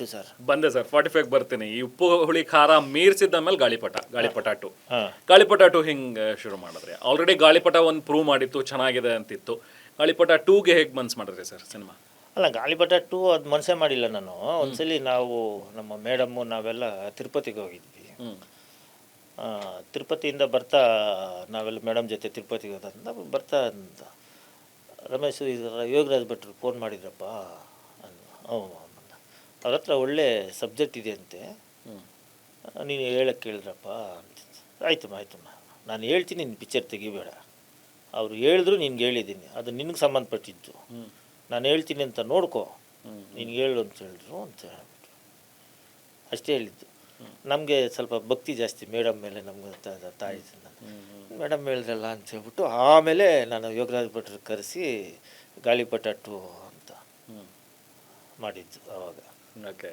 2 sir. ಬಂದೆ sir 45 ಬರ್ತೀನಿ. ಈ ಉಪ್ಪು ಹುಳಿ ಖಾರ ಮೀರ್ಸಿದ ಮೇಲೆ ಗಾಳಿಪಟ 2 ಗಾಳಿಪಟ 2 ಹಿಂಗೆ ಶುರು ಮಾಡಿದ್ರಿ. ಆಲ್ರೆಡಿ ಗಾಳಿಪಟ 1 ಪ್ರೂವ್ ಮಾಡಿತ್ತು, ಚೆನ್ನಾಗಿದೆ ಅಂತಿತ್ತು. ಗಾಳಿಪಟ 2ಗೆ ಹೇಗೆ ಮನ್ಸು ಮಾಡಿದ್ರಿ ಸರ್ ಸಿನಿಮಾ? ಅಲ್ಲ, ಗಾಳಿಪಟ 2 ಅದು ಮನಸ್ಸೇ ಮಾಡಿಲ್ಲ ನಾನು. ಒಂದ್ಸಲಿ ನಾವು ನಮ್ಮ ಮೇಡಮ್ಮು ನಾವೆಲ್ಲ ತಿರುಪತಿಗೆ ಹೋಗಿದ್ವಿ. ತಿರುಪತಿಯಿಂದ ಬರ್ತಾ ನಾವೆಲ್ಲ ಮೇಡಮ್ ಜೊತೆ ತಿರುಪತಿಗೆ ಹೋದ ಬರ್ತಾ ಅಂತ ರಮೇಶ್ ಯೋಗರಾಜ್ ಭಟ್ರು ಫೋನ್ ಮಾಡಿದ್ರಪ್ಪ. ಅವ್ರ ಹತ್ರ ಒಳ್ಳೆ ಸಬ್ಜೆಕ್ಟ್ ಇದೆ ಅಂತೆ, ನೀನು ಹೇಳಕ್ಕೆ ಕೇಳಿದ್ರಪ್ಪ ಅಂತ. ಆಯ್ತಮ್ಮ ನಾನು ಹೇಳ್ತೀನಿ, ನಿನ್ನ ಪಿಕ್ಚರ್ ತೆಗಿಬೇಡ. ಅವರು ಹೇಳಿದ್ರು ನಿನ್ಗೆ ಹೇಳಿದ್ದೀನಿ, ಅದು ನಿನಗೆ ಸಂಬಂಧಪಟ್ಟಿದ್ದು. ನಾನು ಹೇಳ್ತೀನಿ ಅಂತ ನೋಡ್ಕೊ, ನಿನ್ಗೆ ಹೇಳು ಅಂತ ಹೇಳಿದ್ರು ಅಂತ ಹೇಳ್ಬಿಟ್ಟು ಅಷ್ಟೇ ಹೇಳಿದ್ದು. ನಮಗೆ ಸ್ವಲ್ಪ ಭಕ್ತಿ ಜಾಸ್ತಿ ಮೇಡಮ್ ಮೇಲೆ, ನಮ್ಗೆ ತಾಯಿ ಮೇಡಮ್ ಹೇಳಿದ್ರಲ್ಲ ಅಂತ ಹೇಳ್ಬಿಟ್ಟು ಆಮೇಲೆ ನಾನು ಯೋಗರಾಜ್ ಭಟ್ರು ಕರೆಸಿ ಗಾಳಿಪಟ 2 ಅಂತ ಮಾಡಿದ್ದು ಅವಾಗ. ಓಕೆ.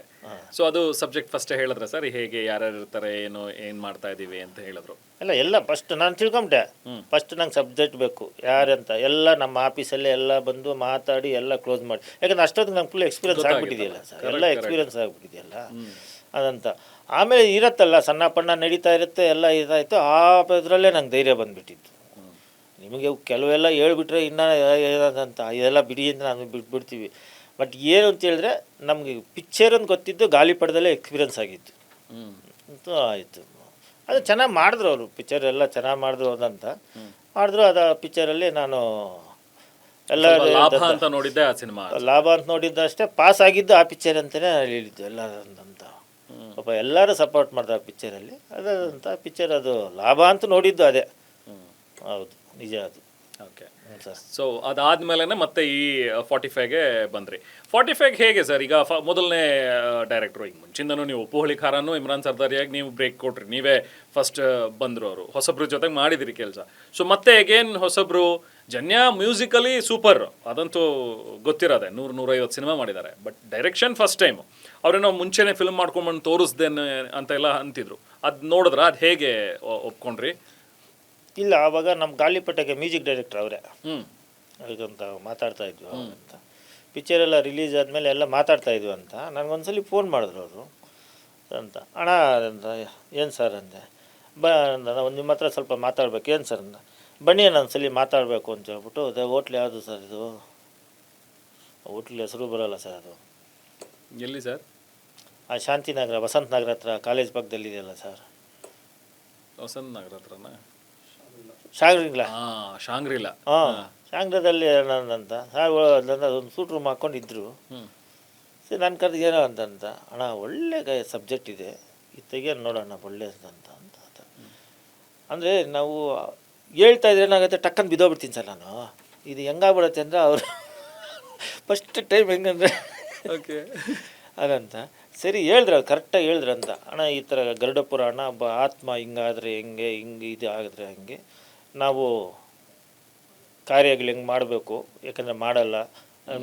ಸೊ ಅದು ಸಬ್ಜೆಕ್ಟ್ ಫಸ್ಟೇ ಹೇಳಿದ್ರೆ ಸರ್, ಹೇಗೆ ಯಾರ್ಯಾರು ಇರ್ತಾರೆ, ಏನು ಮಾಡ್ತಾ ಇದ್ದೀವಿ ಅಂತ ಹೇಳಿದ್ರು? ಎಲ್ಲ ಫಸ್ಟ್ ನಾನು ತಿಳ್ಕೊಂಬಿಟ್ಟೆ. ಫಸ್ಟ್ ನಂಗೆ ಸಬ್ಜೆಕ್ಟ್ ಬೇಕು, ಯಾರಂತ ಎಲ್ಲ ನಮ್ಮ ಆಫೀಸಲ್ಲೇ ಎಲ್ಲ ಬಂದು ಮಾತಾಡಿ ಎಲ್ಲ ಕ್ಲೋಸ್ ಮಾಡಿ. ಯಾಕಂದ್ರೆ ಅಷ್ಟೊತ್ತಿಗೆ ನಂಗೆ ಫುಲ್ ಎಕ್ಸ್ಪೀರಿಯನ್ಸ್ ಆಗಿಬಿಟ್ಟಿದೆಯಲ್ಲ ಸರ್, ಎಲ್ಲ ಎಕ್ಸ್ಪೀರಿಯನ್ಸ್ ಆಗಿಬಿಟ್ಟಿದೆಯಲ್ಲ ಅದಂತ. ಆಮೇಲೆ ಇರತ್ತಲ್ಲ, ಸಣ್ಣ ಪಣ್ಣ ನಡೀತಾ ಇರುತ್ತೆ, ಎಲ್ಲ ಇದಾಯಿತು. ಆ ಇದರಲ್ಲೇ ನಂಗೆ ಧೈರ್ಯ ಬಂದುಬಿಟ್ಟಿತ್ತು. ನಿಮಗೆ ಕೆಲವೆಲ್ಲ ಹೇಳ್ಬಿಟ್ರೆ ಇನ್ನೂ ಅಂತ ಇದೆಲ್ಲ ಬಿಡಿ ಅಂತ ನಾನು ಬಿಡ್ತೀವಿ. ಬಟ್ ಏನು ಅಂತ ಹೇಳಿದ್ರೆ ನಮಗೆ ಪಿಕ್ಚರ್ ಅಂತ ಗೊತ್ತಿದ್ದು ಗಾಳಿಪಟದಲ್ಲೇ ಎಕ್ಸ್ಪೀರಿಯನ್ಸ್ ಆಗಿತ್ತು ಅಂತೂ ಆಯಿತು. ಅದು ಚೆನ್ನಾಗಿ ಮಾಡಿದ್ರು ಅವರು, ಪಿಕ್ಚರ್ ಎಲ್ಲ ಚೆನ್ನಾಗಿ ಮಾಡಿದ್ರು ಅದಂತ ಮಾಡಿದ್ರು. ಅದು ಆ ಪಿಕ್ಚರಲ್ಲಿ ನಾನು ಎಲ್ಲ ಲಾಭ ಅಂತ ನೋಡಿದ್ದೆ, ಆ ಸಿನಿಮಾ ಲಾಭ ಅಂತ ನೋಡಿದ್ದು ಅಷ್ಟೇ. ಪಾಸ್ ಆಗಿದ್ದು ಆ ಪಿಕ್ಚರ್ ಅಂತಲೇ ಹೇಳಿದ್ದು ಎಲ್ಲ ಅಂತ. ಪಾಪ ಎಲ್ಲರೂ ಸಪೋರ್ಟ್ ಮಾಡಿದ್ರು ಆ ಪಿಕ್ಚರಲ್ಲಿ. ಅದಂತ ಪಿಕ್ಚರ್ ಅದು ಲಾಭ ಅಂತ ನೋಡಿದ್ದು ಅದೇ. ಹೌದು, ನಿಜ ಅದು. Okay sir. ಸೊ ಅದಾದ್ಮೇಲೆ ಮತ್ತೆ ಈ 45ಗೆ ಬಂದ್ರಿ. 45 ಹೇಗೆ ಸರ್? ಈಗ ಮೊದಲನೇ ಡೈರೆಕ್ಟ್ರು, ಈಗ ಮುಂಚಿಂದನೂ ನೀವು ಉಪ್ಪು ಹುಳಿ ಖಾರನೂ ಇಮ್ರಾನ್ ಸರ್ದಾರಿಯಾಗಿ ನೀವು ಬ್ರೇಕ್ ಕೊಟ್ರಿ, ನೀವೇ ಫಸ್ಟ್ ಬಂದರು. ಅವರು ಹೊಸಬ್ರ ಜೊತೆಗೆ ಮಾಡಿದಿರಿ ಕೆಲಸ. ಸೊ ಮತ್ತೆ ಅಗೇನ್ ಹೊಸಬ್ರು. ಜನ್ಯ ಮ್ಯೂಸಿಕಲಿ ಸೂಪರ್, ಅದಂತೂ ಗೊತ್ತಿರೋದೆ, 100-150 ಸಿನಿಮಾ ಮಾಡಿದ್ದಾರೆ. But direction first time. ಅವ್ರೇನೋ ಮುಂಚೆನೇ ಫಿಲ್ಮ್ ಮಾಡ್ಕೊಂಡ್ಬಂದು ತೋರಿಸ್ದೇನೆ ಅಂತೆಲ್ಲ ಅಂತಿದ್ರು. ಅದು ನೋಡಿದ್ರ, ಅದು ಹೇಗೆ ಒಪ್ಕೊಂಡ್ರಿ? ಇಲ್ಲ, ಆವಾಗ ನಮ್ಮ ಗಾಳಿಪಟಕ್ಕೆ ಮ್ಯೂಸಿಕ್ ಡೈರೆಕ್ಟರ್ ಅವರೇ ಅದಕ್ಕಂತ ಮಾತಾಡ್ತಾ ಇದ್ವಿ ಅಂತ. ಪಿಕ್ಚರೆಲ್ಲ ರಿಲೀಸ್ ಆದಮೇಲೆ ಎಲ್ಲ ಮಾತಾಡ್ತಾ ಇದ್ವಿ ಅಂತ ನನಗೊಂದ್ಸಲಿ ಫೋನ್ ಮಾಡಿದ್ರು ಅವರು ಅಂತ. ಅಣ್ಣ ಅಂತ, ಏನು ಸರ್ ಅಂದೆ. ನಾನು ನಿಮ್ಮ ಹತ್ರ ಸ್ವಲ್ಪ ಮಾತಾಡ್ಬೇಕು. ಏನು ಸರ್ ಅಂದ. ಬನ್ನಿ ಒಂದ್ಸಲಿ ಮಾತಾಡಬೇಕು ಅಂತ ಹೇಳ್ಬಿಟ್ಟು. ಅದೇ ಹೋಟ್ಲ್ ಯಾವುದು ಸರ್ ಇದು? ಹೋಟ್ಲ್ ಹೆಸರು ಬರೋಲ್ಲ ಸರ್ ಅದು. ಎಲ್ಲಿ ಸರ್? ಆ ಶಾಂತಿನಗರ, ವಸಂತ ನಗರ ಹತ್ರ ಕಾಲೇಜ್ ಪಕ್ಕದಲ್ಲಿದೆಯಲ್ಲ ಸರ್. ವಸಂತ ನಗರ ಹತ್ರನಾ? ಶಾಂಗ್ರಿಲಾ. ಶಾಂಗ್ರಿಲಾ. ಶಾಂಗ್ರದಲ್ಲಿ ನಂತ ಒಂದು ಸೂಟ್ ರೂಮ್ ಹಾಕ್ಕೊಂಡಿದ್ರು. ಸರಿ, ನಾನು ಕರೆದು ಏನೋ ಅಂತಂತ. ಅಣ್ಣ ಒಳ್ಳೆ ಸಬ್ಜೆಕ್ಟ್ ಇದೆ, ಇದು ತೆಗಿಯೋದು ನೋಡೋಣ ಒಳ್ಳೆಯದಂತ ಅಂತ. ಅಂದರೆ ನಾವು ಹೇಳ್ತಾ ಇದ್ರೆ ಏನಾಗುತ್ತೆ, ಟಕ್ಕನ್ನು ಬಿದ್ದೋಗ್ಬಿಡ್ತೀನಿ ಸರ್ ನಾನು. ಇದು ಹೆಂಗಾಗ್ಬಿಡುತ್ತೆ ಅಂದರೆ ಅವರು ಫಸ್ಟ್ ಟೈಮ್ ಹೆಂಗಂದರೆ ಓಕೆ ಅದಂತ. ಸರಿ ಹೇಳಿದ್ರು, ಕರೆಕ್ಟಾಗಿ ಹೇಳಿದ್ರಂತ. ಅಣ್ಣ ಈ ಥರ ಗರುಡ ಪುರಾಣ, ಆತ್ಮ ಹಿಂಗಾದರೆ ಹಿಂಗೆ ಇದು ಆಗಿದ್ರೆ ಹಂಗೆ ನಾವು ಕಾರ್ಯಗಳು ಹೆಂಗೆ ಮಾಡಬೇಕು, ಯಾಕಂದರೆ ಮಾಡಲ್ಲ.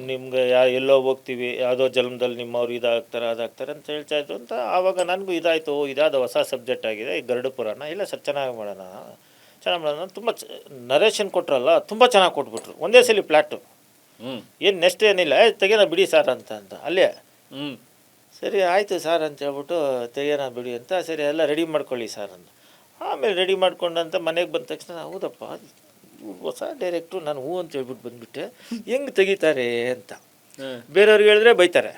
ನಿಮ್ಗೆ ಎಲ್ಲೋ ಹೋಗ್ತೀವಿ, ಯಾವುದೋ ಜನ್ಮದಲ್ಲಿ ನಿಮ್ಮವ್ರು ಇದಾಗ್ತಾರೆ ಅದಾಗ್ತಾರೆ ಅಂತ ಹೇಳ್ತಾಯಿದ್ರು ಅಂತ. ಆವಾಗ ನನಗೂ ಇದಾಯಿತು, ಇದಾದ ಹೊಸ ಸಬ್ಜೆಕ್ಟ್ ಆಗಿದೆ ಈ ಗರುಡ ಪುರಾಣ. ಇಲ್ಲ ಸರ್, ಚೆನ್ನಾಗಿ ಮಾಡೋಣ ತುಂಬ ನರೇಷನ್ ಕೊಟ್ರಲ್ಲ, ತುಂಬ ಚೆನ್ನಾಗಿ ಕೊಟ್ಬಿಟ್ರು ಒಂದೇ ಸಲ ಪ್ಲ್ಯಾಟು. ಏನು ನೆಕ್ಸ್ಟ್ ಏನಿಲ್ಲ, ತೆಗೆಯೋಣ ಬಿಡಿ ಸರ್ ಅಂತ ಅಲ್ಲೇ. ಸರಿ ಆಯಿತು ಸರ್ ಅಂತ ಹೇಳ್ಬಿಟ್ಟು ತೆಗೆಯೋಣ ಬಿಡಿ ಅಂತ. ಸರಿ ಎಲ್ಲ ರೆಡಿ ಮಾಡ್ಕೊಳ್ಳಿ ಸರ್ ಅಂತ. ಆಮೇಲೆ ರೆಡಿ ಮಾಡ್ಕೊಂಡಂತ ಮನೆಗೆ ಬಂದ ತಕ್ಷಣ, ಹೌದಪ್ಪ ಹೊಸ ಡೈರೆಕ್ಟ್ರು, ನಾನು ಹೂ ಅಂತ ಹೇಳ್ಬಿಟ್ಟು ಬಂದುಬಿಟ್ಟೆ, ಹೆಂಗೆ ತೆಗಿತಾರೆ ಅಂತ. ಬೇರೆಯವ್ರಿಗೆ ಹೇಳಿದ್ರೆ ಬೈತಾರೆ,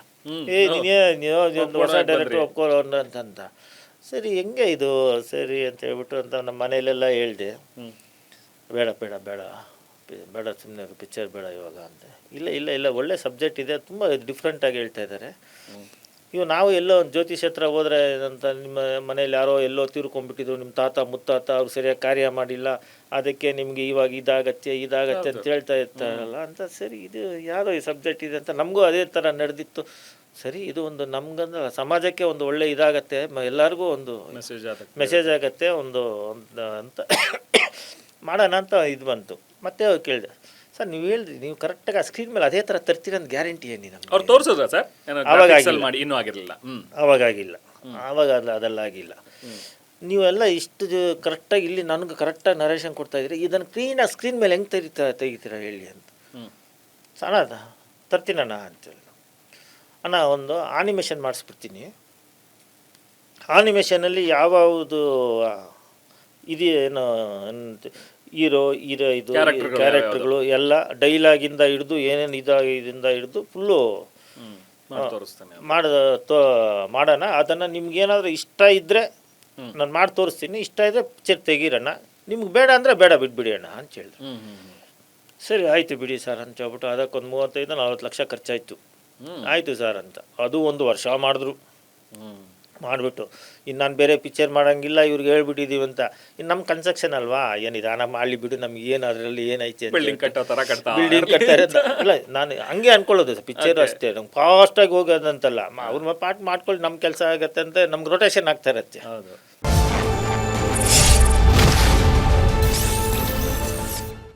ನೀವು ಹೊಸ ಡೈರೆಕ್ಟ್ರು ಒಪ್ಕೊಳ್ಳೋ ಅಂತಂತ. ಸರಿ ಹೆಂಗೆ ಇದು ಸರಿ ಅಂತ ಹೇಳ್ಬಿಟ್ಟು ಅಂತ ನಮ್ಮ ಮನೆಯಲ್ಲೆಲ್ಲ ಹೇಳಿದೆ. ಬೇಡ ಬೇಡ ಬೇಡ ಬೇಡ ಸುಮ್ಮನೆ ಪಿಕ್ಚರ್ ಬೇಡ ಇವಾಗ ಅಂತ. ಇಲ್ಲ ಒಳ್ಳೆ ಸಬ್ಜೆಕ್ಟ್ ಇದೆ, ತುಂಬ ಡಿಫ್ರೆಂಟಾಗಿ ಹೇಳ್ತಾ ಇದ್ದಾರೆ. ನಾವು ಎಲ್ಲೋ ಒಂದು ಜ್ಯೋತಿಷ್ ಹತ್ರ ಹೋದರೆ ಅಂತ, ನಿಮ್ಮ ಮನೇಲಿ ಯಾರೋ ಎಲ್ಲೋ ತೀರ್ಕೊಂಡ್ಬಿಟ್ಟಿದ್ರು, ನಿಮ್ಮ ತಾತ ಮುತ್ತಾತ, ಅವ್ರು ಸರಿಯಾಗಿ ಕಾರ್ಯ ಮಾಡಿಲ್ಲ, ಅದಕ್ಕೆ ನಿಮಗೆ ಇವಾಗ ಇದಾಗತ್ತೆ ಅಂತ ಹೇಳ್ತಾ ಇರ್ತಾರಲ್ಲ ಅಂತ. ಸರಿ ಇದು ಯಾವುದೋ ಈ ಸಬ್ಜೆಕ್ಟ್ ಇದೆ ಅಂತ ನಮಗೂ ಅದೇ ಥರ ನಡೆದಿತ್ತು. ಸರಿ ಇದು ಒಂದು ನಮ್ಗಂದ್ರೆ ಸಮಾಜಕ್ಕೆ ಒಂದು ಒಳ್ಳೆ ಇದಾಗತ್ತೆ, ಎಲ್ಲರಿಗೂ ಒಂದು ಮೆಸೇಜ್ ಆಗತ್ತೆ ಒಂದು ಅಂತ ಮಾಡೋಣ ಅಂತ ಇದು ಬಂತು. ಮತ್ತೆ ಅವ್ರು ಕೇಳಿದೆ, ಸರ್ ನೀವು ಹೇಳಿದ್ರಿ, ನೀವು ಕರೆಕ್ಟಾಗಿ ಆ ಸ್ಕ್ರೀನ್ ಮೇಲೆ ಅದೇ ಥರ ತರ್ತೀರ ಅಂತ ಗ್ಯಾರಂಟಿ ಏನಿದೆ? ಅವ್ರು ತೋರಿಸಿದ್ರ ಸರ್? ಆವಾಗಿಲ್ಲ, ಆವಾಗ ಅದೆಲ್ಲ ಆಗಿಲ್ಲ. ನೀವೆಲ್ಲ ಇಷ್ಟು ಕರೆಕ್ಟಾಗಿ ಇಲ್ಲಿ ನನಗೆ ಕರೆಕ್ಟಾಗಿ ನರೇಷನ್ ಕೊಡ್ತಾ ಇದ್ರಿ, ಇದನ್ನು ಕ್ಲೀನಾಗಿ ಸ್ಕ್ರೀನ್ ಮೇಲೆ ಹೆಂಗೆ ತೆಗಿತೀರಾ ಹೇಳಿ ಅಂತ. ಅಣ್ಣ ತರ್ತೀನಣ್ಣ ಅಂತೇಳಿ. ಅಣ್ಣ ಒಂದು ಆನಿಮೇಷನ್ ಮಾಡಿಸ್ಬಿಡ್ತೀನಿ, ಆನಿಮೇಷನಲ್ಲಿ ಯಾವುದು ಇದೇನು ಹೀರೋ ಇದು ಕ್ಯಾರೆಕ್ಟರ್ಗಳು ಎಲ್ಲ ಡೈಲಾಗಿಂದ ಹಿಡಿದು ಏನೇನು ಇದರಿಂದ ಹಿಡಿದು ಫುಲ್ಲು ತೋರಿಸ್ತಾನೆ ಮಾಡೋಣ. ಅದನ್ನು ನಿಮ್ಗೇನಾದರೂ ಇಷ್ಟ ಇದ್ದರೆ ನಾನು ಮಾಡಿ ತೋರಿಸ್ತೀನಿ, ಇಷ್ಟ ಇದ್ದರೆ ಪಿಕ್ಚರ್ ತೆಗೀರಣ್ಣ, ನಿಮ್ಗೆ ಬೇಡ ಅಂದರೆ ಬೇಡ ಬಿಟ್ಬಿಡಿ ಅಣ್ಣ ಅಂತ ಹೇಳಿದ್ರು. ಸರಿ ಆಯಿತು ಬಿಡಿ ಸರ್ ಅಂತ ಹೇಳ್ಬಿಟ್ಟು ಅದಕ್ಕೊಂದು 35-40 ಲಕ್ಷ ಖರ್ಚಾಯಿತು. ಆಯಿತು ಸರ್ ಅಂತ ಅದು 1 ವರ್ಷ ಮಾಡಿದ್ರು. ಮಾಡಿಬಿಟ್ಟು ಇನ್ನು ನಾನು ಬೇರೆ ಪಿಕ್ಚರ್ ಮಾಡೋಂಗಿಲ್ಲ ಇವ್ರಿಗೆ ಹೇಳ್ಬಿಟ್ಟಿದ್ದೀವಿ ಅಂತ. ಇನ್ನು ನಮ್ಮ ಕನ್ಸ್ಟ್ರಕ್ಷನ್ ಅಲ್ವಾ, ಏನಿದೆ ನಮ್ಮ ಮಾಡಲಿ ಬಿಡು, ನಮ್ಗೆ ಏನು ಅದರಲ್ಲಿ ಏನೈತೆ ಬಿಲ್ಡಿಂಗ್ ಕಟ್ತಾ ಇರೋದು ಅಲ್ಲ, ನಾನು ಹಂಗೆ ಅನ್ಕೊಳ್ಳೋದು ಸರ್. ಪಿಕ್ಚರು ಅಷ್ಟೇ ನಮ್ಗೆ ಫಾಸ್ಟಾಗಿ ಹೋಗೋದಂತಲ್ಲ, ಅವ್ರ ಪಾರ್ಟ್ ಮಾಡ್ಕೊಳ್ಳಿ, ನಮ್ಮ ಕೆಲಸ ಆಗತ್ತೆ ಅಂತ ನಮ್ಗೆ ರೊಟೇಷನ್ ಆಗ್ತಾ ಇರತ್ತೆ. ಹೌದು.